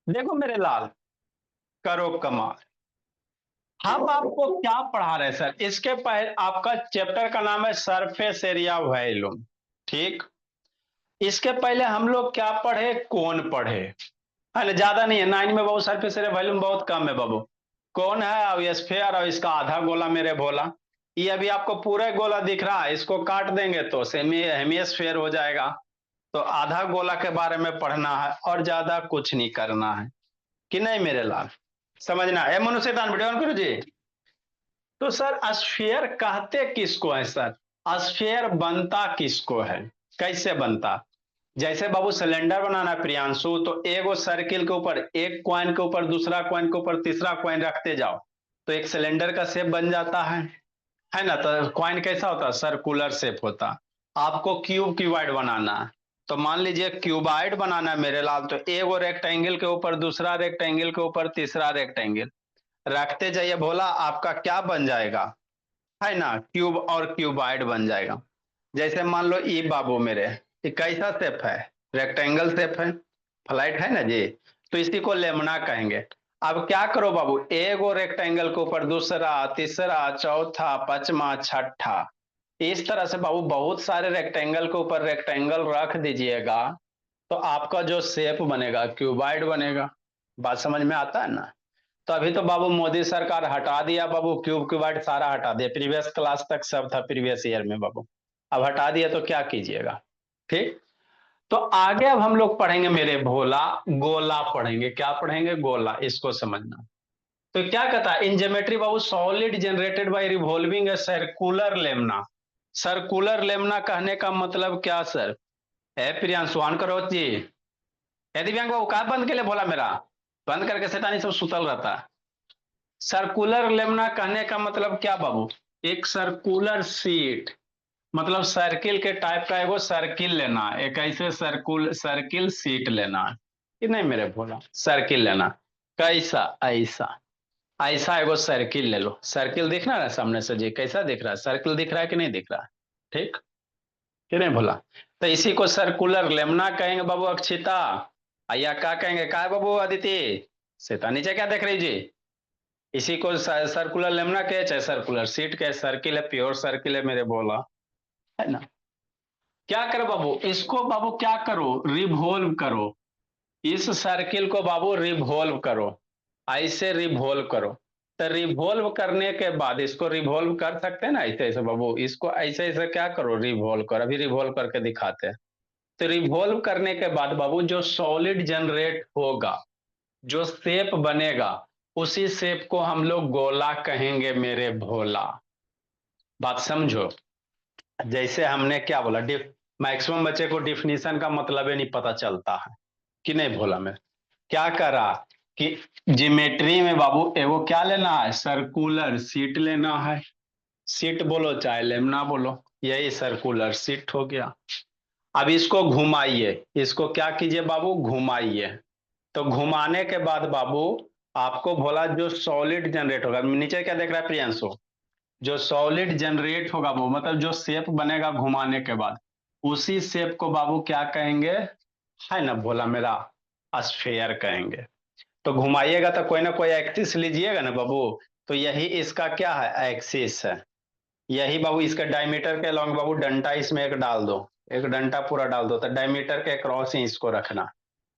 देखो मेरे लाल, करो कमाल। हम आपको क्या पढ़ा रहे हैं सर? इसके पहले आपका चैप्टर का नाम है सरफेस एरिया वॉल्यूम, ठीक। इसके पहले हम लोग क्या पढ़े? कोण पढ़े, है ना? ज्यादा नहीं है, 9 में बहुत सरफेस एरिया वॉल्यूम बहुत कम है बाबू। कौन है? और स्फेयर और इसका आधा गोला मेरे भोला। ये अभी आपको पूरा गोला दिख रहा है, इसको काट देंगे तो सेमी हेमिस्फेयर हो जाएगा। तो आधा गोला के बारे में पढ़ना है और ज्यादा कुछ नहीं करना है, कि नहीं मेरे लाल? समझना है मनुष्य दान वीडियो करो जी। तो सर स्फीयर कहते किसको है सर? स्फीयर बनता किसको है? कैसे बनता? जैसे बाबू सिलेंडर बनाना है प्रियांशु, तो एगो सर्किल के ऊपर, एक कॉइन के ऊपर दूसरा कॉइन के ऊपर तीसरा कॉइन रखते जाओ, तो एक सिलेंडर का शेप बन जाता है ना? तो कॉइन कैसा होता है? सर्कुलर शेप होता। आपको क्यूब क्यूबाइड बनाना है, तो मान लीजिए क्यूबाइड बनाना है मेरे लाल, तो एगो रेक्टेंगल के ऊपर दूसरा रेक्टेंगल के ऊपर तीसरा रेक्टेंगल रखते जाइए भोला, आपका क्या बन जाएगा? है ना? क्यूब और क्यूबाइड बन जाएगा। जैसे मान लो ई बाबू मेरे, ये कैसा शेप है? रेक्टेंगल शेप है, फ्लैट है ना जी। तो इसी को लेमना कहेंगे। अब क्या करो बाबू, एगो रेक्टेंगल के ऊपर दूसरा तीसरा चौथा पांचवा छठा, इस तरह से बाबू बहुत सारे रेक्टेंगल के ऊपर रेक्टेंगल रख दीजिएगा, तो आपका जो शेप बनेगा क्यूबाइड बनेगा। बात समझ में आता है ना? तो अभी तो बाबू मोदी सरकार हटा दिया बाबू, क्यूब क्यूबाइड सारा हटा दिया, प्रीवियस क्लास तक सब था प्रीवियस ईयर में बाबू। अब हटा दिया तो क्या कीजिएगा? ठीक। तो आगे अब हम लोग पढ़ेंगे मेरे भोला, गोला पढ़ेंगे। क्या पढ़ेंगे? गोला, इसको समझना। तो क्या कहता है in geometry Babu? Solid generated by revolving a circular Lemna. Circular Lemna कहने का मतलब क्या सर? है प्रियांशु ऑन करो जी। है दिव्यांग बाबू, कहा बंद के लिए बोला मेरा? बंद करके शैतानी सब सुतल रहता है। सर्कुलर लेमना कहने का मतलब क्या बाबू? एक सर्कुलर सीट, मतलब सर्किल के टाइप का एगो सर्किल लेना, एक ऐसे सर्किल सीट लेना, कि नहीं मेरे भोला? सर्किल लेना कैसा? ऐसा, ऐसा एगो सर्किल ले लो। सर्किल दिख रहा है सामने से जी? कैसा दिख रहा है? सर्किल दिख रहा है कि नहीं दिख रहा है? ठीक, कि नहीं भोला? तो इसी को सर्कुलर लेमना कहेंगे बाबू। अक्षिता या क्या कहेंगे? क्या है बाबू अदिति? सीता नीचे क्या देख रही जी? इसी को सर्कुलर लेमना के चाहे सर्कुलर सीट के, सर्किल है, प्योर सर्किल है मेरे बोला, है ना? क्या करो बाबू, इसको बाबू क्या करो? रिवॉल्व करो। इस सर्किल को बाबू रिवॉल्व करो, ऐसे रिवॉल्व करो। तो रिवॉल्व करने के बाद इसको रिवॉल्व कर सकते हैं ना ऐसे ऐसे बाबू, इसको ऐसे ऐसे क्या करो? रिवॉल्व करो। अभी रिवॉल्व करके दिखाते हैं। तो रिवॉल्व करने के बाद बाबू जो सॉलिड जनरेट होगा, जो शेप बनेगा, उसी शेप को हम लोग गोला कहेंगे मेरे भोला। बात समझो। जैसे हमने क्या बोला, मैक्सिमम बच्चे को डिफिनीशन का मतलब ही नहीं पता चलता है, कि नहीं भोला? मैं क्या करा कि ज्योमेट्री में बाबू एगो क्या लेना है? सर्कुलर सीट लेना है। सीट बोलो चाहे लेमना बोलो, यही सर्कुलर सीट हो गया। अब इसको घुमाइए, इसको क्या कीजिए बाबू? घुमाइए। तो घुमाने के बाद बाबू आपको भोला जो सॉलिड जनरेट होगा, नीचे क्या देख रहा है प्रियांशु? जो सॉलिड जनरेट होगा वो मतलब जो शेप बनेगा घुमाने के बाद, उसी शेप को बाबू क्या कहेंगे? है ना भोला मेरा? स्फेयर कहेंगे। तो घुमाइएगा तो कोई ना कोई एक्सिस लीजिएगा ना बाबू। तो यही इसका क्या है? एक्सिस है। यही बाबू इसका डायमीटर के लॉन्ग बाबू डंटा इसमें एक डाल दो, एक डंटा पूरा डाल दो, तो डायमीटर के क्रॉस ही इसको रखना।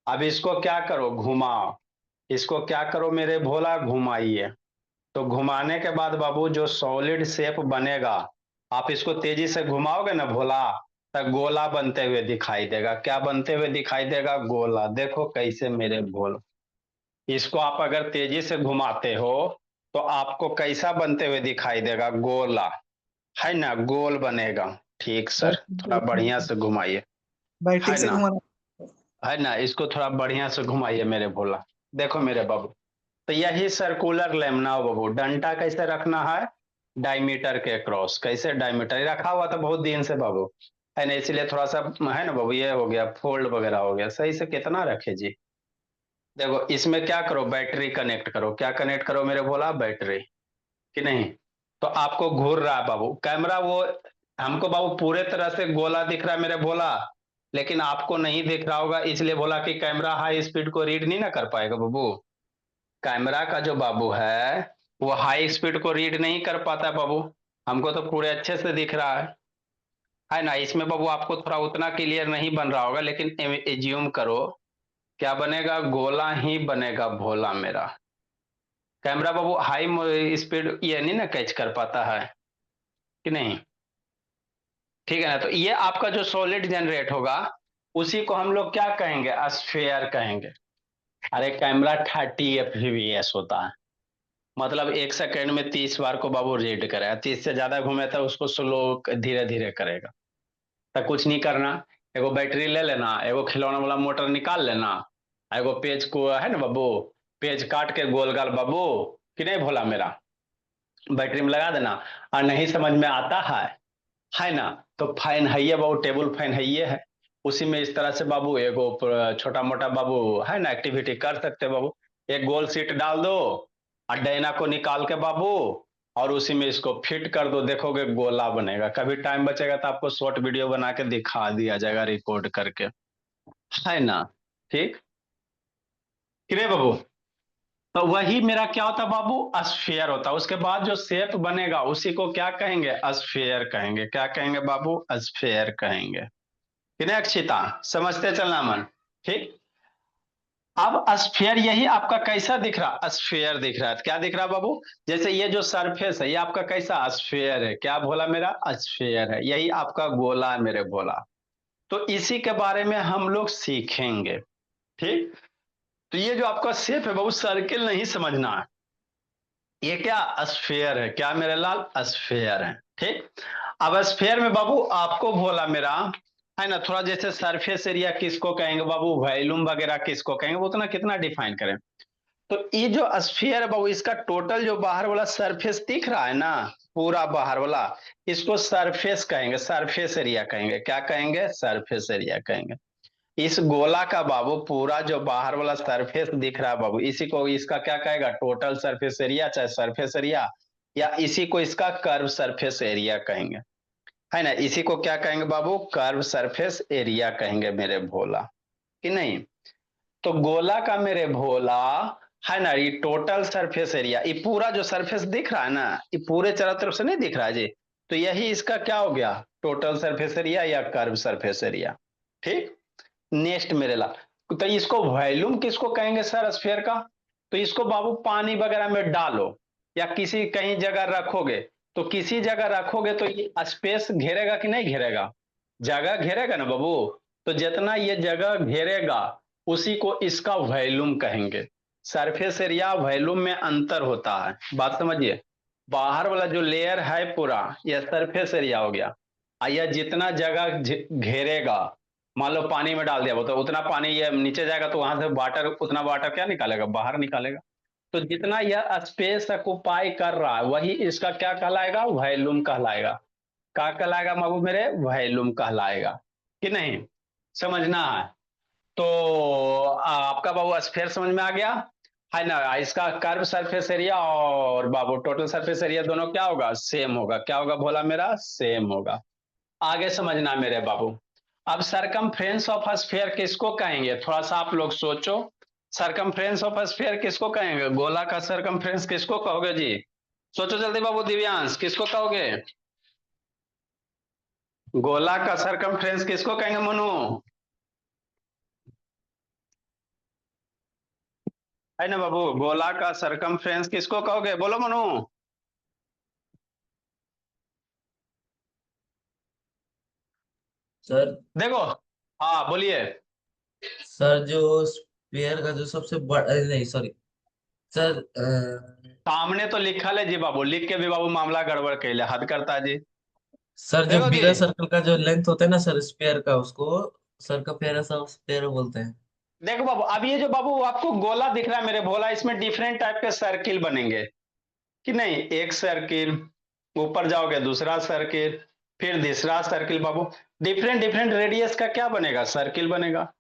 अब इसको क्या करो? घुमाओ। इसको क्या करो मेरे भोला? घुमाइए। तो घुमाने के बाद बाबू जो सॉलिड शेप बनेगा, आप इसको तेजी से घुमाओगे ना भोला, तो गोला बनते हुए दिखाई देगा। क्या बनते हुए दिखाई देगा? गोला। देखो कैसे मेरे भोल, इसको आप अगर तेजी से घुमाते हो तो आपको कैसा बनते हुए दिखाई देगा? गोला, है ना? गोल बनेगा। ठीक भाई सर, थोड़ा बढ़िया से घुमाइए। भाई ठीक है से ना? घुमाना। है ना? इसको थोड़ा बढ़िया से घुमाइए मेरे भोला। देखो मेरे बाबू, तो यही सर्कुलर लेमना हो बाबू। डंटा कैसे रखना है? डायमीटर के क्रॉस। कैसे? डायमीटर रखा हुआ था बहुत दिन से बाबू, है ना? इसलिए थोड़ा सा है ना बाबू, ये हो गया फोल्ड वगैरह हो गया। सही से कितना रखे जी? देखो इसमें क्या करो? बैटरी कनेक्ट करो। क्या कनेक्ट करो मेरे भोला? बैटरी, कि नहीं? तो आपको घूर रहा है बाबू कैमरा, वो हमको बाबू पूरे तरह से गोला दिख रहा है मेरे भोला, लेकिन आपको नहीं दिख रहा होगा, इसलिए बोला कि कैमरा हाई स्पीड को रीड नहीं ना कर पाएगा बाबू। कैमरा का जो बाबू है वो हाई स्पीड को रीड नहीं कर पाता बाबू। हमको तो पूरे अच्छे से दिख रहा है ना। इसमें बाबू आपको थोड़ा उतना क्लियर नहीं बन रहा होगा, लेकिन एज्यूम करो क्या बनेगा, गोला ही बनेगा भोला मेरा। कैमरा बाबू हाई स्पीड ये नहीं ना कैच कर पाता है कि नहीं। ठीक है ना, तो ये आपका जो सॉलिड जनरेट होगा उसी को हम लोग क्या कहेंगे, स्फेयर कहेंगे। अरे कैमरा 30 fps होता है, मतलब 1 सेकेंड में 30 बार को बाबू रीड करेगा। 30 से ज्यादा घूमे तो उसको स्लो धीरे धीरे करेगा। तो कुछ नहीं करना, एगो बैटरी ले लेना, एगो खिलौना वाला मोटर निकाल लेना, एगो पेज को है ना बाबू, पेज काट के गोल गाल बाबू, कि नहीं भोला मेरा, बैटरी में लगा देना। और नहीं समझ में आता है ना, तो फैन है ये बाबू, टेबल फैन है ये है, उसी में इस तरह से बाबू एगो छोटा मोटा बाबू है ना एक्टिविटी कर सकते हैं बाबू। एक गोल सीट डाल दो और डैना को निकाल के बाबू, और उसी में इसको फिट कर दो, देखोगे गोला बनेगा। कभी टाइम बचेगा तो आपको शॉर्ट वीडियो बना के दिखा दिया जाएगा रिकॉर्ड करके, है ना। ठीक कि नहीं बाबू। तो वही मेरा क्या होता बाबू, स्फीयर होता। उसके बाद जो शेप बनेगा उसी को क्या कहेंगे, स्फीयर कहेंगे। क्या कहेंगे बाबू, स्फीयर कहेंगे कि नहीं अक्षिता, समझते चलना मन। ठीक। अब स्फीयर यही आपका कैसा दिख रहा, स्फीयर दिख रहा है। क्या दिख रहा बाबू, जैसे ये जो सरफेस है ये आपका कैसा स्फीयर है, क्या भोला मेरा, स्फीयर है। यही आपका गोला है मेरे भोला। तो इसी के बारे में हम लोग सीखेंगे। ठीक। तो ये जो आपका शेप है बाबू, सर्किल नहीं समझना है, ये क्या स्फेयर है, क्या मेरे लाल, स्फेयर है। ठीक। अब स्फेयर में बाबू आपको भोला मेरा है ना, थोड़ा जैसे सरफेस एरिया किसको कहेंगे बाबू, वॉल्यूम वगैरह किसको कहेंगे, वो उतना कितना डिफाइन करें। तो ये जो स्फीयर है बाबू, इसका टोटल जो बाहर वाला सरफेस दिख रहा है ना, पूरा बाहर वाला, इसको सरफेस कहेंगे, सरफेस एरिया कहेंगे। क्या कहेंगे, सरफेस एरिया कहेंगे। इस गोला का बाबू पूरा जो बाहर वाला सरफेस दिख रहा है बाबू, इसी को इसका क्या कहेगा, टोटल सरफेस एरिया, चाहे सरफेस एरिया, या इसी को इसका कर्व सरफेस एरिया कहेंगे, है ना। इसी को क्या कहेंगे बाबू, कर्व सरफेस एरिया कहेंगे मेरे भोला, कि नहीं। तो गोला का मेरे भोला है ना, ये टोटल सरफेस एरिया, ये पूरा जो सरफेस दिख रहा है ना, ये पूरे चारों तरफ से नहीं दिख रहा है जी, तो यही इसका क्या हो गया, टोटल सरफेस एरिया या कर्व सरफेस एरिया। ठीक। नेक्स्ट मेरे ला, तो इसको वॉल्यूम किसको कहेंगे सर, स्फीयर का। तो इसको बाबू पानी वगैरह में डालो या किसी कहीं जगह रखोगे, तो किसी जगह रखोगे तो ये स्पेस घेरेगा कि नहीं घेरेगा, जगह घेरेगा ना बाबू। तो जितना ये जगह घेरेगा उसी को इसका वॉल्यूम कहेंगे। सरफेस एरिया वॉल्यूम में अंतर होता है, बात समझिए। बाहर वाला जो लेयर है पूरा, यह सरफेस एरिया हो गया। यह जितना जगह घेरेगा, मान लो पानी में डाल दिया वो, तो उतना पानी ये नीचे जाएगा तो वहां से वाटर, उतना वाटर क्या निकालेगा, बाहर निकालेगा। तो जितना यह स्पेस ऑक्युपाई कर रहा है वही इसका क्या कहलाएगा, वॉल्यूम कहलाएगा। क्या कहलाएगा बाबू मेरे, वॉल्यूम कहलाएगा, कि नहीं, समझना है। तो आपका बाबू स्फीयर समझ में आ गया है ना। इसका कर्व सरफेस एरिया और बाबू टोटल सरफेस एरिया दोनों क्या होगा, सेम होगा। क्या होगा भोला मेरा, सेम होगा। आगे समझना मेरे बाबू। अब सरकमफ्रेंस ऑफ स्फीयर किसको कहेंगे, थोड़ा सा आप लोग सोचो। सरकमफ्रेंस ऑफ स्फीयर किसको कहेंगे, गोला का सरकमफ्रेंस किसको कहोगे जी, सोचो जल्दी बाबू, दिव्यांश किसको कहोगे, गोला का सरकमफ्रेंस किसको कहेंगे मनु, है ना बाबू, गोला का सरकमफ्रेंस किसको कहोगे, बोलो मनु। सर। देखो, हाँ बोलिए। सर जो स्पेयर का जो सबसे बड़ा, नहीं सॉरी सर, सामने तो लिखा है जी बाबू, लिख के भी बाबू मामला गड़बड़ कैले, हद करता है जी। सर जो देखो जी, बिगर सर्कल का जो लेंथ होता है ना सर स्पेयर का, उसको सर का फेरा सा स्पेयर बोलते हैं। देखो बाबू, अब ये जो बाबू आपको गोला दिख रहा है मेरे भोला, इसमें डिफरेंट टाइप के सर्किल बनेंगे कि नहीं। एक सर्किल, ऊपर जाओगे दूसरा सर्किल, फिर तीसरा सर्किल बाबू। डिफरेंट डिफरेंट रेडियस का क्या बनेगा, सर्किल बनेगा।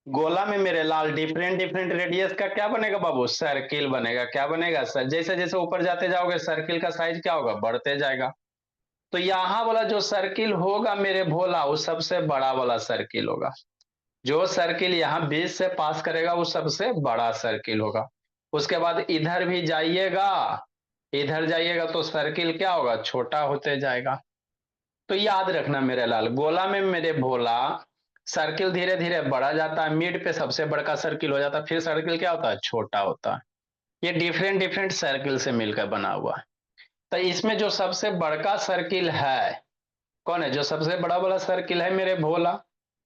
गोला में मेरे लाल डिफरेंट डिफरेंट रेडियस का क्या बनेगा बाबू, सर्किल बनेगा। क्या बनेगा सर, जैसे जैसे ऊपर जाते जाओगे सर्किल का साइज क्या होगा, बढ़ते जाएगा। तो यहां वाला जो सर्किल होगा मेरे भोला वो सबसे बड़ा वाला सर्किल होगा। जो सर्किल यहाँ बीच से पास करेगा वो सबसे बड़ा सर्किल होगा। उसके बाद इधर भी जाइएगा, इधर जाइएगा तो सर्किल क्या होगा, छोटा होते जाएगा। तो याद रखना मेरे लाल, गोला में मेरे भोला सर्किल धीरे धीरे बढ़ा जाता है, मिड पे सबसे बड़ा सर्किल हो जाता है, फिर सर्किल क्या होता है, छोटा होता है। ये डिफरेंट डिफरेंट सर्किल से मिलकर बना हुआ है। तो इसमें जो सबसे बड़का सर्किल है कौन है, जो सबसे बड़ा वाला सर्किल है मेरे भोला।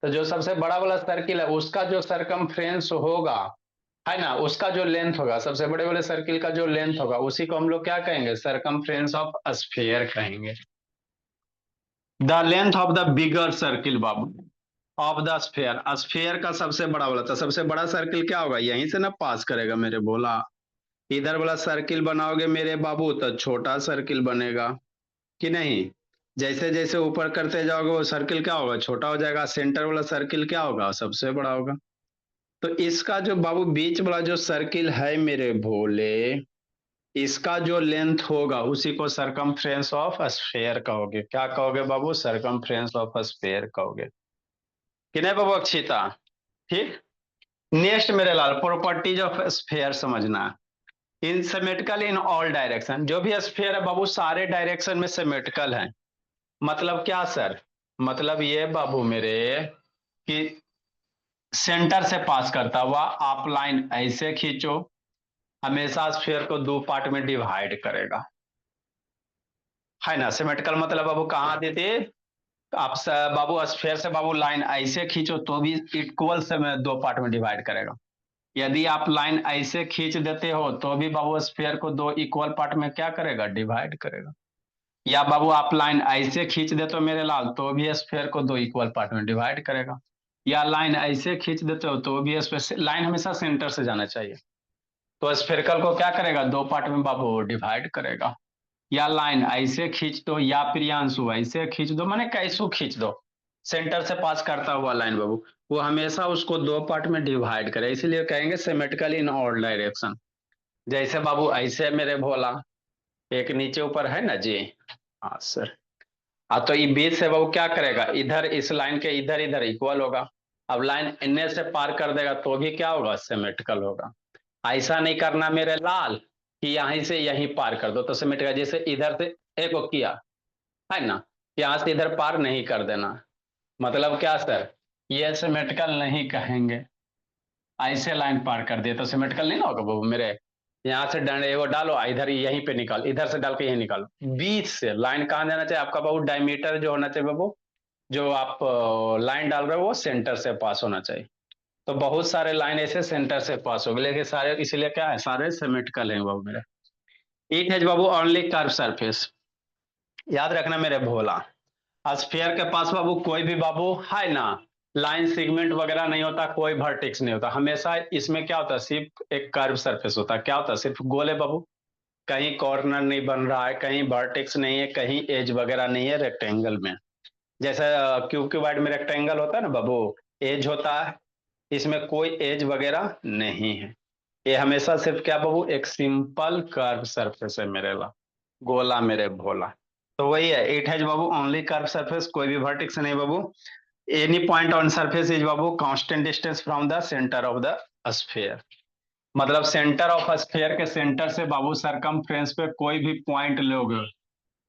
तो जो सबसे बड़ा वाला सर्किल है उसका जो सरकमफ्रेंस होगा, है ना, उसका जो लेंथ होगा, सबसे बड़े वाले सर्किल का जो लेंथ होगा उसी को हम लोग क्या कहेंगे, सरकमफ्रेंस ऑफ स्फीयर कहेंगे। The length of the bigger circle Babu of the sphere, sphere का सबसे बड़ा वाला, तो सबसे बड़ा सर्किल क्या होगा, यहीं से ना पास करेगा मेरे भोला। इधर वाला सर्किल बनाओगे मेरे बाबू तो छोटा सर्किल बनेगा कि नहीं। जैसे जैसे ऊपर करते जाओगे वो सर्किल क्या होगा, छोटा हो जाएगा, सेंटर वाला सर्किल क्या होगा, सबसे बड़ा होगा। तो इसका जो बाबू बीच वाला जो सर्किल है मेरे भोले, इसका जो लेंथ होगा उसी को सरकमफ्रेंस ऑफ स्फीयर कहोगे। क्या कहोगे बाबू, सरकमफ्रेंस ऑफ स्फीयर कहोगे कि नहीं बाबू अक्षिता। ठीक। नेक्स्ट मेरे लाल, प्रॉपर्टीज ऑफ स्फीयर समझना। इन सिमेट्रिकल इन ऑल डायरेक्शन, जो भी स्फीयर है बाबू सारे डायरेक्शन में सिमेट्रिकल है। मतलब क्या सर, मतलब ये बाबू मेरे कि सेंटर से पास करता हुआ आप लाइन ऐसे खींचो, हमेशा स्फीयर को दो पार्ट में डिवाइड करेगा, है ना। सिमेट्रिकल मतलब बाबू कहाँ देते, आप बाबू स्फीयर से बाबू लाइन ऐसे खींचो तो भी इक्वल से में दो पार्ट में डिवाइड करेगा। यदि आप लाइन ऐसे खींच देते हो तो भी बाबू स्फीयर को दो इक्वल पार्ट में क्या करेगा, डिवाइड करेगा। या बाबू आप लाइन ऐसे खींच देते हो मेरे लाल तो भी स्फीयर को दो इक्वल पार्ट में डिवाइड करेगा। या लाइन ऐसे खींच देते हो तो भी लाइन हमेशा सेंटर से जाना चाहिए, तो स्फेरिकल को क्या करेगा, दो पार्ट में बाबू डिवाइड करेगा। या लाइन ऐसे खींच दो या प्रियांशु ऐसे खींच दो, माने कैसू खींच दो, सेंटर से पास करता हुआ लाइन बाबू वो हमेशा उसको दो पार्ट में डिवाइड करे, इसीलिए कहेंगे सिमेट्रिकल इन ऑल डायरेक्शन। जैसे बाबू ऐसे मेरे भोला एक नीचे ऊपर है ना जी, हाँ सर। हाँ तो ये बीच से वो क्या करेगा, इधर इस लाइन के इधर इधर इक्वल होगा। अब लाइन इनने से पार कर देगा तो भी क्या होगा, सिमेट्रिकल होगा। ऐसा नहीं करना मेरे लाल कि यहीं से यहीं पार कर दो तो सिमेट्रिकल, जैसे इधर से एक को किया है ना, यहां से इधर पार नहीं कर देना। मतलब क्या सर, ये सिमेट्रिकल नहीं कहेंगे। ऐसे लाइन पार कर दिए तो सिमेट्रिकल नहीं ना होगा बाबू मेरे। यहाँ से डंडे वो डालो, इधर यहीं पे निकाल, इधर से डाल के यहीं निकालो, बीच से लाइन कहाँ जाना चाहिए आपका बाबू, डायमीटर जो होना चाहिए बाबू, जो आप लाइन डाल रहे हो वो सेंटर से पास होना चाहिए। तो बहुत सारे लाइन ऐसे सेंटर से पास हो गए, लेकिन सारे इसलिए क्या है, सारे सिमेट्रिकल हैं बाबू मेरे। इट हैज बाबू ओनली कर्व सरफेस, याद रखना मेरे भोला। स्फीयर के पास बाबू कोई भी बाबू है ना, लाइन सेगमेंट वगैरह नहीं होता, कोई वर्टेक्स नहीं होता, हमेशा इसमें क्या होता है, सिर्फ एक कर्व सरफेस होता है। क्या होता है, सिर्फ गोल है बाबू, कहीं कॉर्नर नहीं बन रहा है, कहीं वर्टेक्स नहीं है, कहीं एज वगैरह नहीं है रेक्टेंगल में। जैसे क्यूबाइड में रेक्टेंगल होता है ना बाबू, एज होता है, इसमें कोई एज वगैरह नहीं है। ये हमेशा सिर्फ क्या बाबू, एक सिंपल कर्व सरफेस है मेरे ला, गोला मेरे भोला। तो वही है, इट हैज बाबू ओनली कर्व सरफेस, कोई भी वर्टेक्स नहीं बाबू। Any point on surface is बाबू constant distance from the centre of the sphere. मतलब सेंटर ऑफ स्फीयर के सेंटर से बाबू सरकमफ्रेंस पे कोई भी पॉइंट लोगे,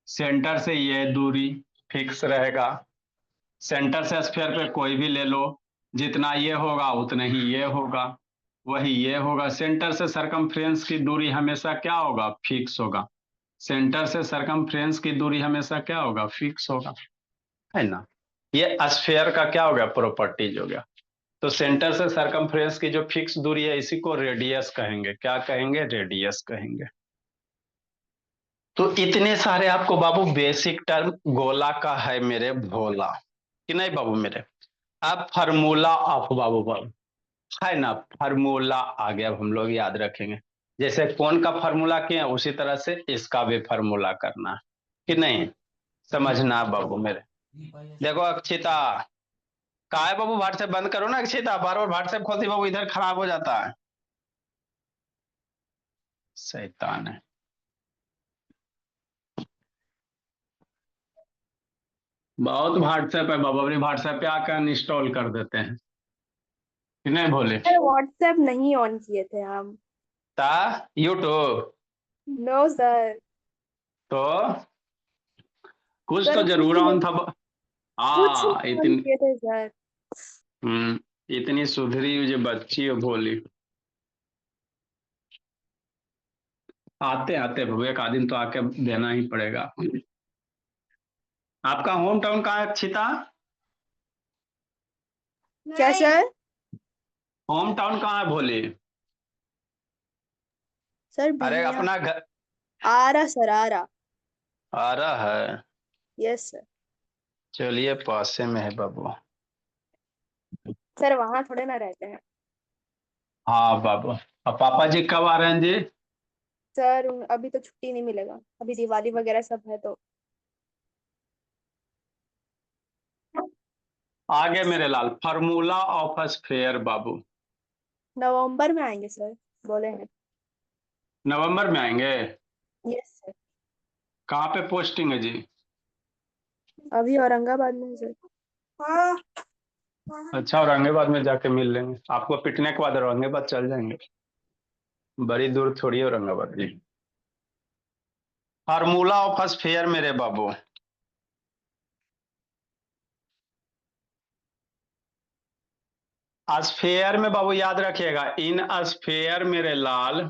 सेंटर से ये दूरी फिक्स रहेगा। सेंटर से स्फीयर पे कोई भी ले लो, जितना ये होगा उतना ही ये होगा, वही ये होगा। सेंटर से सरकमफ्रेंस की दूरी हमेशा क्या होगा, फिक्स होगा। सेंटर से सरकमफ्रेंस की दूरी हमेशा क्या होगा, फिक्स होगा, है ना। ये स्फीयर का क्या हो गया, प्रॉपर्टीज हो गया। तो सेंटर से सरकमफ्रेंस की जो फिक्स दूरी है इसी को रेडियस कहेंगे। क्या कहेंगे, रेडियस कहेंगे। तो इतने सारे आपको बाबू बेसिक टर्म गोला का है मेरे भोला कि नहीं बाबू मेरे। अब फार्मूला ऑफ बाबू बाबू है ना, फार्मूला आ गया, अब हम लोग याद रखेंगे। जैसे कौन का फार्मूला किए उसी तरह से इसका भी फार्मूला करना कि नहीं, समझना बाबू मेरे। देखो अक्षिता, कहा है बाबू, व्हाट्सएप बंद करो ना अक्षिता, बार बार व्हाट्सएप खोलती बाबू, इधर खराब हो जाता है, शैतान है। बहुत व्हाट्सएप है बाबा, अपनी व्हाट्सएप पे आकर अनइंस्टॉल कर देते हैं कि नहीं भोले? सर व्हाट्सएप नहीं ऑन किए थे हम। ता यूट्यूब नो सर। तो कुछ तो सर कुछ जरूर ऑन नहीं, था। कुछ हाँ नहीं ऑन इतनी किए थे सर। इतनी सुधरी हुई जो बच्ची है भोली। आते आते बाबू एक आदमी तो आके देना ही पड़ेगा। आपका होम टाउन कहाँ है अक्षिता? क्या सर? होम टाउन कहाँ है भोली? सर अरे बिहिया। अपना घर आरा सर, आरा। आ रहा है। Yes sir. चलिए पासे में है बाबू। सर वहां थोड़े ना रहते हैं। हाँ बाबू। अब पापा जी कब आ रहे हैं जी? सर अभी तो छुट्टी नहीं मिलेगा, अभी दिवाली वगैरह सब है तो। आगे मेरे लाल, फार्मूला ऑफ फेयर बाबू। नवंबर में आएंगे सर, बोले हैं। नवंबर में आएंगे? Yes sir. कहाँ पे पोस्टिंग है जी? अभी औरंगाबाद में है सर। हाँ। अच्छा औरंगाबाद में जाके मिल लेंगे, आपको पिटने के बाद औरंगाबाद चल जाएंगे। बड़ी दूर थोड़ी है औरंगाबाद जी। फार्मूला ऑफ फेयर मेरे बाबू। स्फेयर में बाबू याद रखिएगा, इन स्फेयर मेरे लाल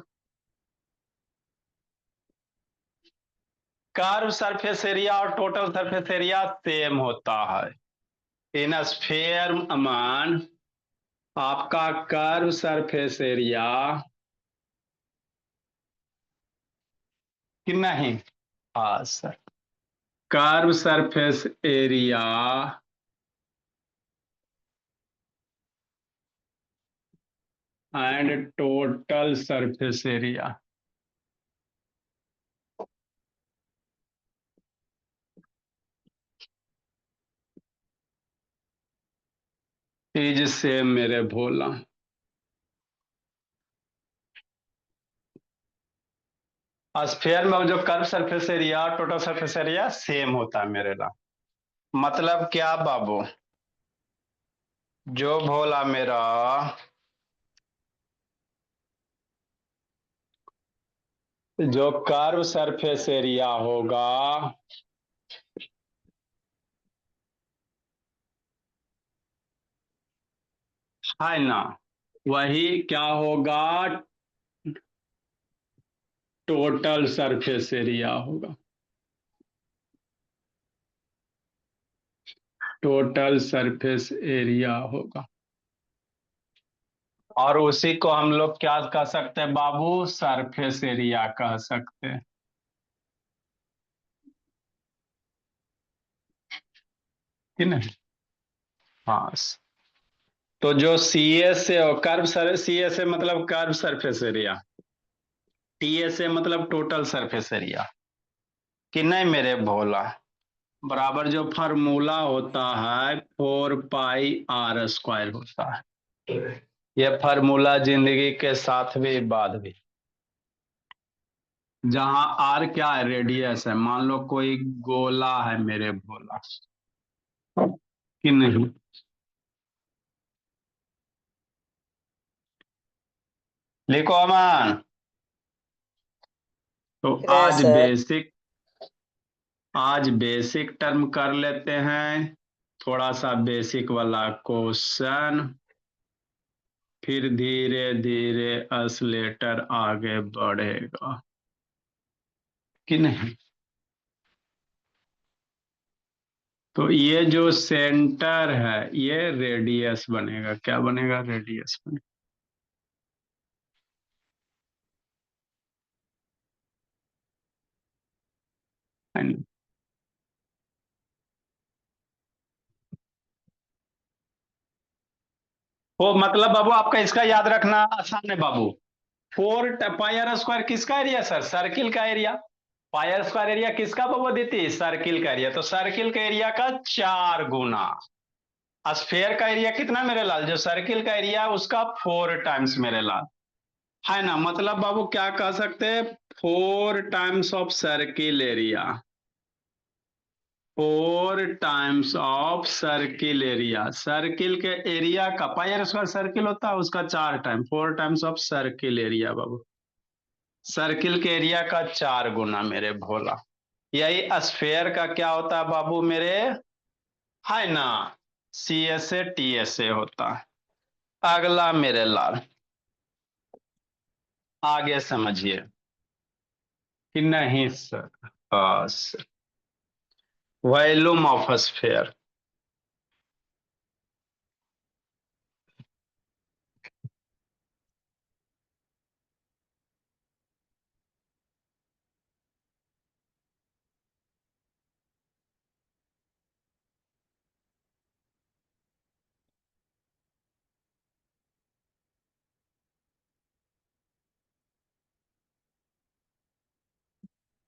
कर्व सरफेस एरिया और टोटल सरफेस एरिया सेम होता है। इन स्फेयर मान आपका कर्व सरफेस एरिया कि नहीं? हाँ sir. Curve surface area and total surface area is same मेरे भोला। स्फेयर में जो curve surface area total surface area same होता है मेरे ला। मतलब क्या बाबू? जो भोला मेरा जो कर्व सरफेस एरिया होगा है ना, वही क्या होगा? टोटल सरफेस एरिया होगा। टोटल सरफेस एरिया होगा। और उसी को हम लोग क्या कह सकते हैं बाबू? सरफेस एरिया कह सकते हैं कि नहीं? हाँ। तो जो सी एस से कर्व सर सी एस से मतलब curve surface area, T S से मतलब टोटल सरफेस एरिया कि नहीं मेरे भोला? बराबर जो फार्मूला होता है 4 पाई r² होता है। ये फार्मूला जिंदगी के साथ भी बाद भी। जहां आर क्या है? रेडियस है। मान लो कोई गोला है मेरे भोला कि नहीं? लिखो अमान। तो यस सर। आज बेसिक टर्म कर लेते हैं, थोड़ा सा बेसिक वाला क्वेश्चन, फिर धीरे धीरे असलेटर आगे बढ़ेगा कि नहीं? तो ये जो सेंटर है ये रेडियस बनेगा। क्या बनेगा? रेडियस बनेगा। है ना? वो मतलब बाबू आपका इसका याद रखना आसान है बाबू। 4 पाई r² किसका एरिया सर? सर्किल का एरिया। पाई r² एरिया किसका बाबू देती? सर्किल का एरिया। तो सर्किल का एरिया का 4 गुना। स्फेयर का एरिया कितना मेरे लाल? जो सर्किल का एरिया है उसका 4 टाइम्स मेरे लाल। है ना? मतलब बाबू क्या कह सकते हैं? 4 times of circle area. 4 times of circle area. Circle के एरिया का पाई आर स्क्वायर सर्किल होता है उसका 4 time, 4 times of circle area Babu. Circle के एरिया का 4 गुना मेरे भोला। यही स्फेयर का क्या होता है बाबू मेरे, है ना, C S A T S A होता है। अगला मेरे लाल, आगे समझिए कि नहीं सर, बस volume of sphere.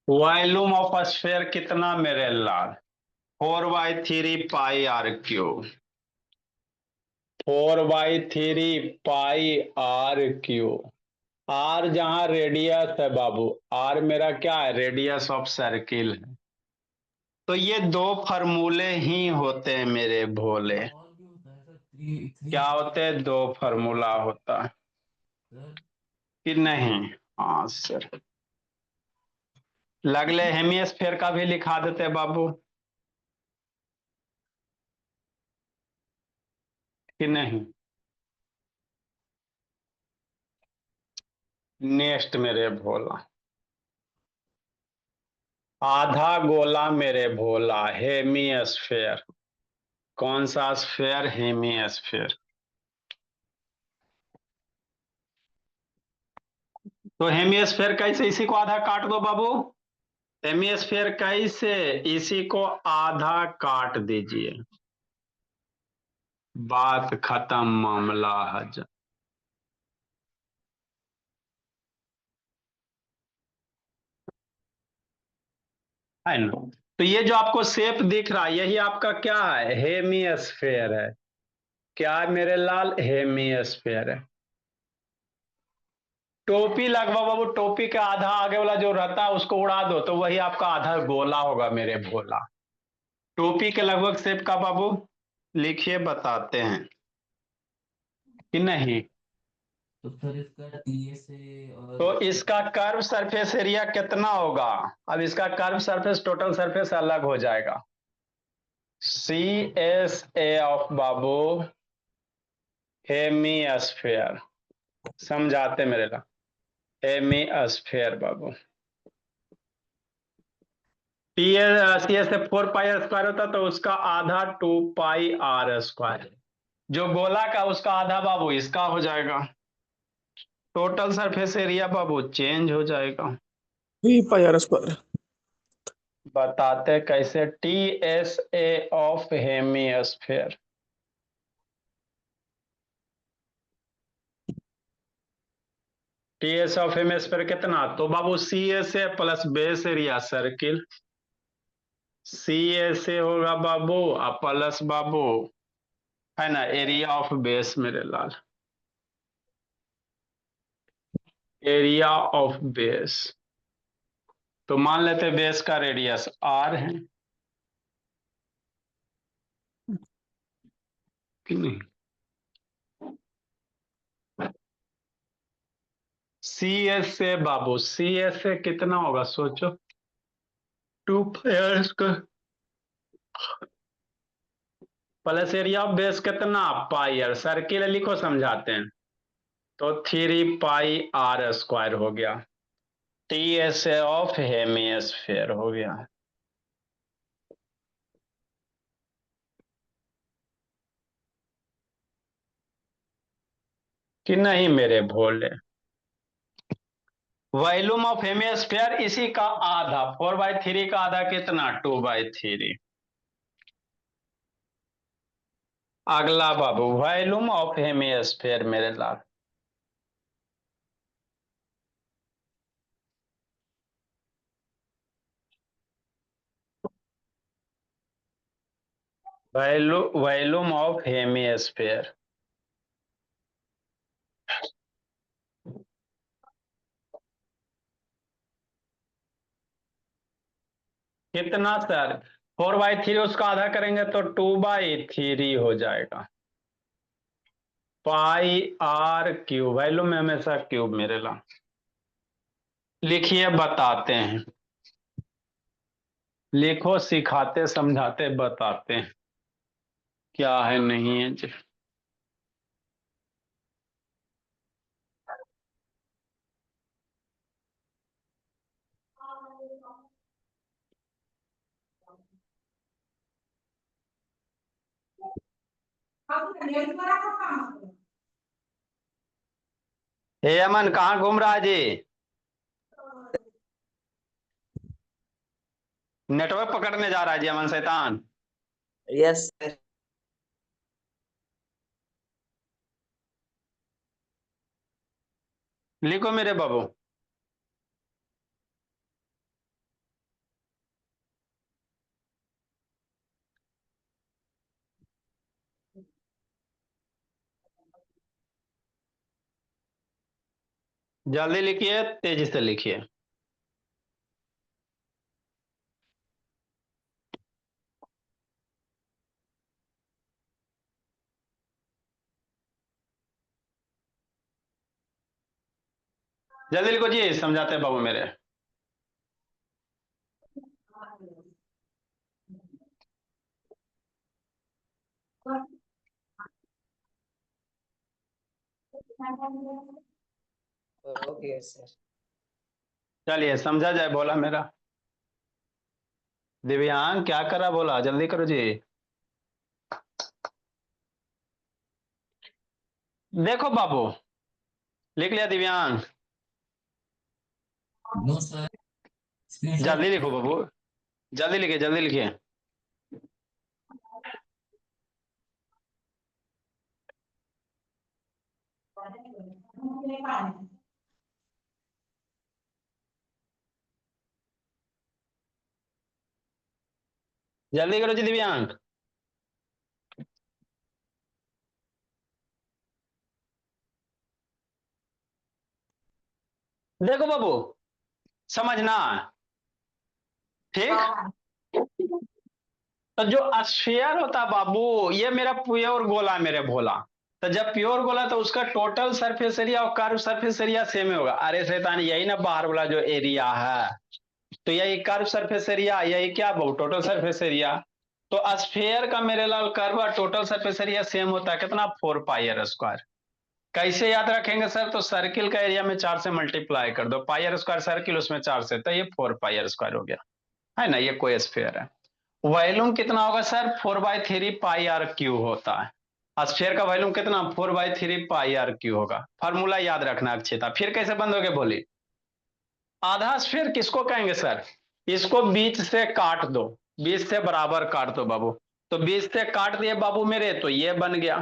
Volume of sphere कितना मेरे लाल, 4/3 pi R cube. 4/3 pi R cube. R जहां रेडियस है बाबू, आर मेरा क्या है, रेडियस ऑफ सर्किल है। तो ये दो फार्मूले ही होते हैं मेरे भोले। और भी होता है सर, थ्री थ्री क्या होते हैं, दो फार्मूला होता है सर। कि नहीं। हाँ सर, लगले हेमिस्फेयर का भी लिखा देते बाबू कि नहीं। नेक्स्ट मेरे भोला, आधा गोला मेरे भोला, हेमिस्फेयर। कौन सा स्फेयर, हेमिस्फेयर। तो हेमिस्फेयर कैसे, इसी को आधा काट दो बाबू। हेमिस्फेयर कैसे, इसी को आधा काट दीजिए, बात खत्म, मामला हज। है ना। तो ये जो आपको शेप दिख रहा है यही आपका क्या है, हेमिस्फेयर है। क्या है मेरे लाल, हेमिस्फेयर है। टोपी लगभग बाबू, टोपी का आधा आगे वाला जो रहता है उसको उड़ा दो तो वही आपका आधा गोला होगा मेरे भोला। टोपी के लगभग शेप का बाबू लिखिए, बताते हैं कि नहीं। तो सर इसका टी से और तो इसका कर्व सरफेस एरिया कितना होगा, अब इसका कर्व सरफेस टोटल सरफेस अलग हो जाएगा। सी एस ए ऑफ बाबू हेमिस्फेयर, समझाते मेरे ला, हेमिस्फेयर बाबू। टी सी एस से 4 पाई आर स्क्वायर होता तो उसका आधा 2 पाई आर स्क्वायर। जो गोला का उसका आधा बाबू इसका हो जाएगा। टोटल सरफेस एरिया बाबू चेंज हो जाएगा। 3 पाई आर स्क्वायर। बताते कैसे, T S A of hemisphere. T S of hemisphere कितना, तो बाबू C S A plus base area circle. C S A होगा बाबू प्लस बाबू, है ना, एरिया ऑफ बेस मेरे लाल, एरिया ऑफ बेस। तो मान लेते बेस का रेडियस आर है कि नहीं। सी एस से बाबू, सी एस से कितना होगा सोचो, 2 पाई का प्लस एरिया ऑफ बेस कितना, पाई आर, सर्किल लिखो समझाते हैं। तो 3 पाई आर स्क्वायर हो गया, T S A of hemisphere हो गया कि नहीं मेरे भोले। वॉल्यूम ऑफ हेमिस्फेयर इसी का आधा, 4/3 का आधा कितना, 2/3। अगला बाबू वॉल्यूम ऑफ हेमिस्फेयर मेरे लाल, वॉल्यूम ऑफ हेमिस्फेयर कितना सर, 4/3 उसका आधा करेंगे तो 2/3 हो जाएगा। पाई आर क्यूब, वैल्यू में हमेशा क्यूब मेरे ला। लिखिए बताते हैं, लिखो सिखाते समझाते बताते हैं क्या है नहीं है जी। हे अमन कहाँ घूम रहा है जी? नेटवर्क पकड़ने जा रहा है जी अमन शैतान। Yes sir. लिखो मेरे बाबू। जल्दी लिखिए, तेजी से लिखिए। जल्दी लिखो जी, समझाते हैं बाबू मेरे। Okay sir. चलिए समझा जाए, बोला मेरा। दिव्यांग क्या करा, बोला जल्दी करो जी। देखो बाबू, लिख लिया दिव्यांग? No sir. स्क्रीनशॉट। जल्दी लिखो बाबू, जल्दी लिखिए, जल्दी लिखिए। जल्दी करो जी दिव्यांग। देखो बाबू, समझना, ठीक। तो जो स्फीयर होता बाबू, ये मेरा प्योर गोला मेरे भोला। तो जब प्योर गोला तो उसका टोटल सरफेस एरिया और कर्व सरफेस एरिया सेम होगा। अरे शैतान, यही ना बाहर वाला जो एरिया है, तो यही कर्व सरफेस एरिया, यही क्या बाबू टोटल सरफेस एरिया। तो स्फीयर का मेरे लाल कर्व और टोटल सरफेस एरिया सेम होता है कितना, 4πr²। कैसे याद रखेंगे सर? तो सर्किल का एरिया में 4 से मल्टीप्लाई कर दो, πr² सर्किल, उसमें 4 से, तो ये 4πr² हो गया, है ना। ये कोई स्फीयर है। वॉल्यूम कितना होगा सर? 4/3 πr³ होता है। स्फीयर का वॉल्यूम कितना? 4/3 πr³ होगा। फॉर्मूला याद रखना अक्षिता। फिर कैसे बंद हो गए बोली? आधा स्फीयर किसको कहेंगे सर? इसको बीच से काट दो, बीच से बराबर काट दो बाबू। तो बीच से काट दिए बाबू मेरे, तो ये बन गया।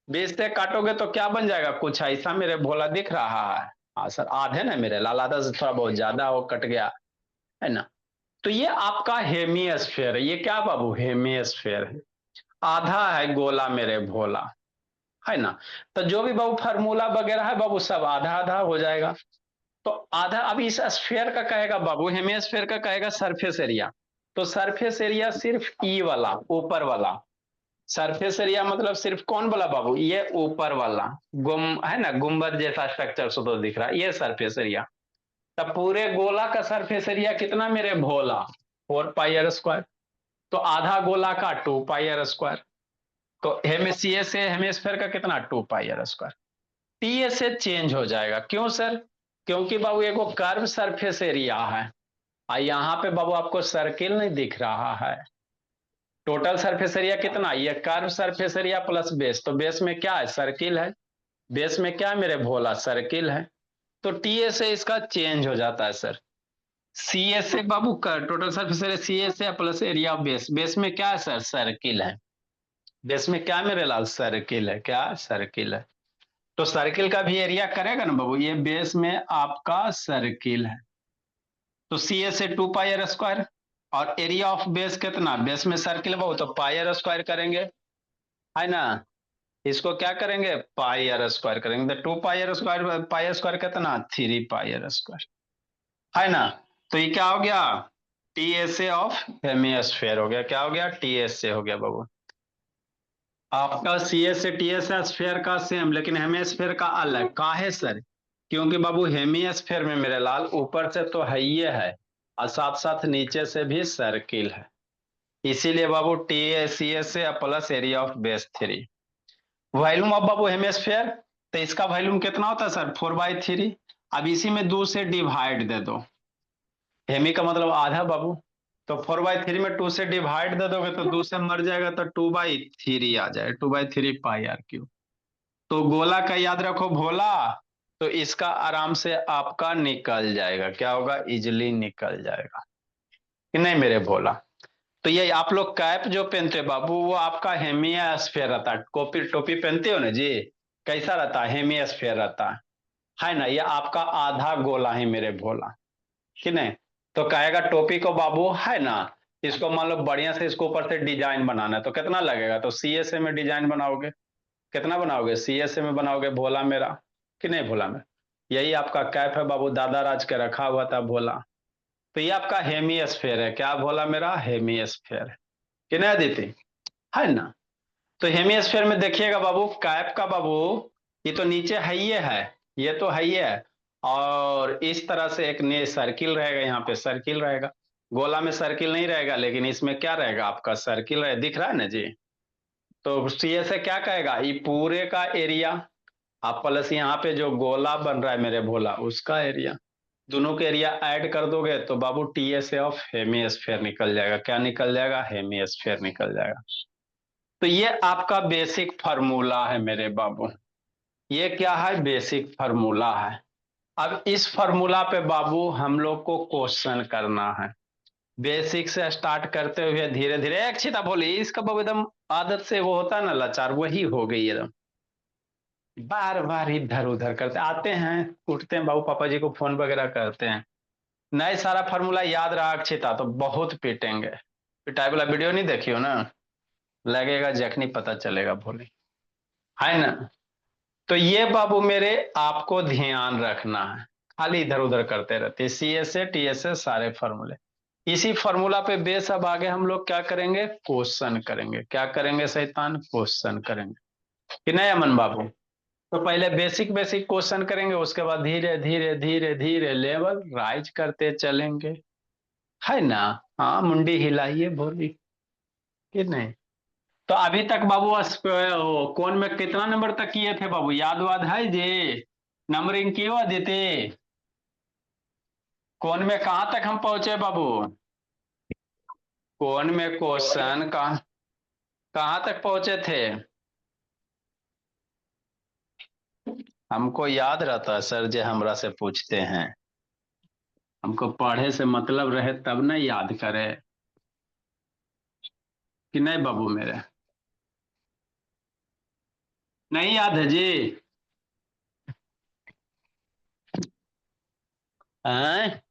बीच से काटोगे तो क्या बन जाएगा? कुछ ऐसा मेरे भोला दिख रहा है। हाँ सर, आधे ना मेरे लाल, आधा से थोड़ा बहुत ज्यादा हो, कट गया, है ना। तो ये आपका हेमिस्फीयर है। ये क्या बाबू? हेमिस्फीयर है। आधा है गोला मेरे भोला, है ना। तो जो भी बाबू फार्मूला वगैरह है बाबू, सब आधा आधा हो जाएगा। तो आधा, अब इस स्फीयर का कहेगा बाबू, हेमिस्फीयर का कहेगा सरफेस एरिया। तो सरफेस एरिया सिर्फ ई वाला, ऊपर वाला सरफेस एरिया, मतलब सिर्फ कौन वाला बाबू? ये ऊपर वाला गुम, है ना, गुम्बद जैसा स्ट्रक्चर से तो दिख रहा है, ये सरफेस एरिया। तब पूरे गोला का सरफेस एरिया कितना मेरे भोला? 4πr²। तो आधा गोला का 2πr²। तो हेमिसिए से हेमिस्फीयर का कितना? 2πr²। टी से चेंज हो जाएगा, क्यों सर? क्योंकि बाबू ये को कर्व सरफेस एरिया है, और यहाँ पे बाबू आपको सर्किल नहीं दिख रहा है। टोटल सरफेस एरिया कितना? ये curve surface area plus base, तो बेस में क्या है? सर्किल है। बेस में क्या मेरे भोला? सर्किल है। तो टी से इसका चेंज हो जाता है सर। सी एस से बाबू का total surface area, C S से plus area of base. Base में क्या है सर? सर्किल है। बेस में क्या मेरे लाल? सर्किल है। क्या? सर्किल है। तो सर्किल का भी एरिया करेगा ना बाबू, ये बेस में आपका सर्किल है। तो सी एस से 2πr²। और एरिया ऑफ बेस कितना? बेस में सर्किल बाबू, तो πr² करेंगे, है ना। इसको क्या करेंगे? πr² करेंगे। तो 2πr², πr² कितना? 3πr², है ना। तो ये क्या हो गया? टीएसए ऑफ हेमिस्फेयर हो गया। क्या हो गया? टीएसए हो गया बाबू। आपका सीएस से टीएस स्फेयर का सेम, लेकिन हेमिस्फेयर का अलग। काहे सर? क्योंकि बाबू हेमिस्फेयर में मेरे लाल ऊपर से तो है ही है और साथ साथ नीचे से भी सर्किल है, इसीलिए बाबू टी ए सी एस से plus area of base 3। Volume of बाबू हेमिस्फेयर, तो इसका वॉल्यूम कितना होता है सर? 4/3। अब इसी में 2 से डिवाइड दे दो, हेमी का मतलब आधा बाबू, तो 4/3 में 2 से डिवाइड दे दोगे तो 2 से मर जाएगा, तो 2/3 आ जाएगा, 2/3 पाई आर क्यूब। तो गोला का याद रखो भोला, तो इसका आराम से आपका निकल जाएगा। क्या होगा? इजिली निकल जाएगा कि नहीं मेरे भोला? तो ये आप लोग कैप जो पहनते हो बाबू, वो आपका हेमिस्फेयर रहता है। टोपी टोपी पहनते हो ना जी, कैसा रहता है? हेमिस्फेयर रहता है ना? ये आपका आधा गोला है मेरे भोला, कि नहीं? तो कहेगा टोपी को बाबू है ना, इसको मान लो बढ़िया से इसको ऊपर से डिजाइन बनाना है, तो कितना लगेगा? तो सीएसए में डिजाइन बनाओगे, कितना बनाओगे? सीएसए में बनाओगे भोला मेरा, कि नहीं भोला मेरा? यही आपका कैप है बाबू, दादा राज के रखा हुआ था भोला। तो ये आपका हेमिस्फेयर है। क्या भोला मेरा? हेमिस्फेयर है कि नहीं अदिति? है ना? तो हेमिस्फेयर में देखिएगा बाबू, कैप का बाबू ये तो नीचे है ही है, ये तो है ही है, और इस तरह से एक ने सर्किल रहेगा, यहाँ पे सर्किल रहेगा। गोला में सर्किल नहीं रहेगा, लेकिन इसमें क्या रहेगा? आपका सर्किल रहेगा। दिख रहा है ना जी? तो सीए से क्या कहेगा? ये पूरे का एरिया, आप प्लस यहाँ पे जो गोला बन रहा है मेरे भोला, उसका एरिया, दोनों के एरिया ऐड कर दोगे तो बाबू टीएसए ऑफ हेमिस्फेयर निकल जाएगा। क्या निकल जाएगा? हेमिस्फेयर निकल जाएगा। तो ये आपका बेसिक फार्मूला है मेरे बाबू, ये क्या है? बेसिक फार्मूला है। अब इस फार्मूला पे बाबू हम लोग को क्वेश्चन करना है। बेसिक से स्टार्ट करते हुए धीरे धीरे, एक छिता बोली इसका बाबू एकदम आदत से वो होता है ना लाचार, वही हो गई एकदम, बार बार इधर उधर करते आते हैं, उठते हैं बाबू, पापा जी को फोन वगैरह करते हैं। नए सारा फार्मूला याद रहा अक्षिता तो बहुत पीटेंगे। पिटाई वाला वीडियो नहीं देखियो ना, लगेगा जखनी पता चलेगा भोले, है ना? तो ये बाबू मेरे आपको ध्यान रखना है, खाली इधर उधर करते रहते। सीएसए टीएसए सारे फार्मूले, इसी फार्मूला पे बेस अब आगे हम लोग क्या करेंगे? क्वेश्चन करेंगे। क्या करेंगे शैतान? क्वेश्चन करेंगे कि नहीं अमन बाबू? तो पहले बेसिक बेसिक क्वेश्चन करेंगे, उसके बाद धीरे धीरे धीरे धीरे लेवल राइज करते चलेंगे, है ना? हाँ मुंडी हिलाइए भोली, कि नहीं? तो अभी तक बाबू कौन में कितना नंबर तक किए थे बाबू? याद वाद है जी? नंबरिंग की हुआ देते? कौन में कहाँ तक हम पहुंचे बाबू? कौन में क्वेश्चन कहाँ तक पहुंचे थे? हमको याद रहता है सर जी, हमरा से पूछते हैं। हमको पढ़े से मतलब रहे तब ना याद करे, कि नहीं बाबू मेरे? नहीं याद है जी? हैं?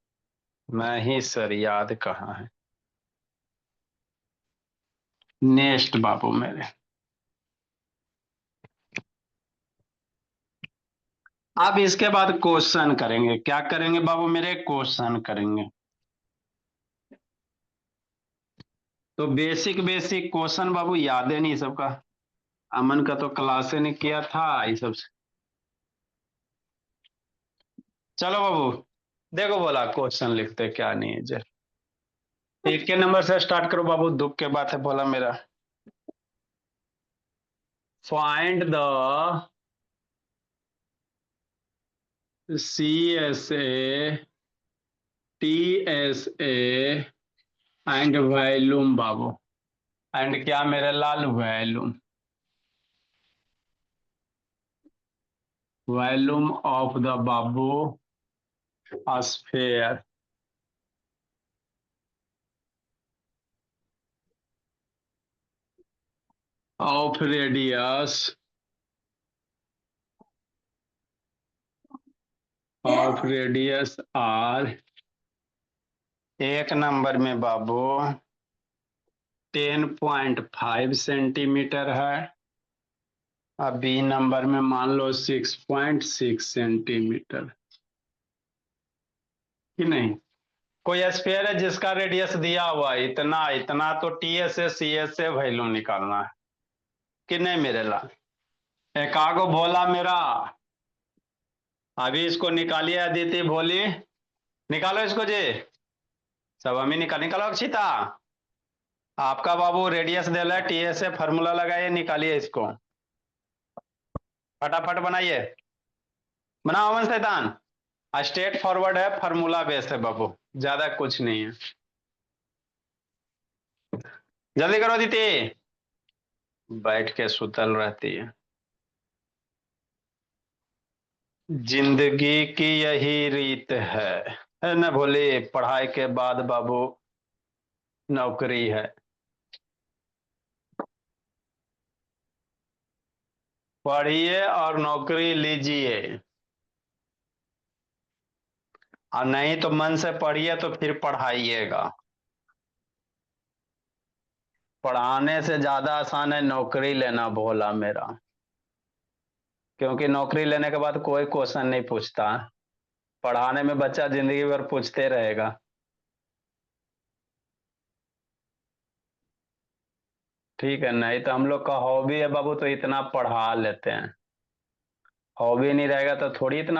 नहीं सर, याद कहाँ है। नेक्स्ट बाबू मेरे, अब इसके बाद क्वेश्चन करेंगे। क्या करेंगे बाबू मेरे? क्वेश्चन करेंगे। तो बेसिक बेसिक क्वेश्चन बाबू याद है नहीं सबका? अमन का तो क्लासे ने किया था ये सब। चलो बाबू देखो, बोला क्वेश्चन लिखते क्या नहीं है जर। एक के नंबर से स्टार्ट करो बाबू, दुख के बात है बोला मेरा। Find the C S A T S A and volume बाबू, एंड क्या मेरे लाल? वॉल्यूम, वॉल्यूम ऑफ द बाबू स्फेयर ऑफ रेडियस आर। एक नंबर में बाबू 10.5 सेंटीमीटर है, अब बी नंबर में मान लो 6.6 सेंटीमीटर, कि नहीं? कोई स्फीयर है जिसका रेडियस दिया हुआ है इतना इतना, तो टीएस से सीएस से वैल्यू निकालना है कि नहीं मेरे ला। एकागो भोला मेरा, अभी इसको निकालिए अदिति भोली, निकालो इसको जी, सब हमें निकालो अक्षिता। आपका बाबू रेडियस दे रहा है, टीएस से फार्मूला लगाइए, निकालिए इसको, फटाफट बनाइए, बनाओ अमन शैतान। स्ट्रेट फॉरवर्ड है, फार्मूला बेस है बाबू, ज्यादा कुछ नहीं है। जल्दी करो दीदी, बैठ के सुतल रहती है। जिंदगी की यही रीत है न भोले, पढ़ाई के बाद बाबू नौकरी है। पढ़िए और नौकरी लीजिए, और नहीं तो मन से पढ़िए तो फिर पढ़ाइएगा। पढ़ाने से ज्यादा आसान है नौकरी लेना भोला मेरा, क्योंकि नौकरी लेने के बाद कोई क्वेश्चन नहीं पूछता, पढ़ाने में बच्चा जिंदगी भर पूछते रहेगा। ठीक है, नहीं तो हम लोग का हॉबी है बाबू तो इतना पढ़ा लेते हैं, हॉबी नहीं रहेगा तो थोड़ी इतना